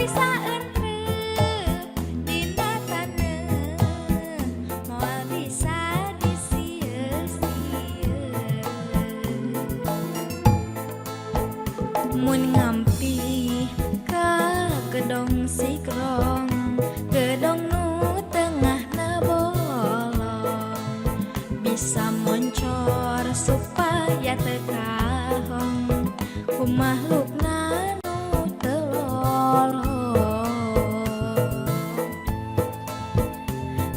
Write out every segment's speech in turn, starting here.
bisa entrep dina taneuh moal bisa disieun-sieun mun ngampi ka gedong sikrong gedong nu tengahna bolong bisa moncor supaya teu kahong ku makhlukna nu teu lolong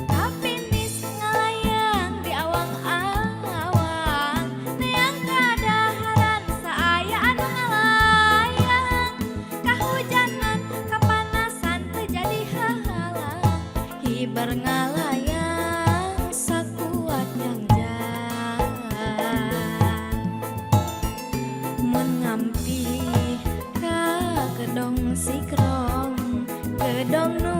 kapinis ngalayang di awang-awang neang kadaharan saaya anu ngalayang kahujanan kapanasan teu jadi hahalang hibar ngalayang sakuat yang mun ngampi ka gedong sikrong gedong nu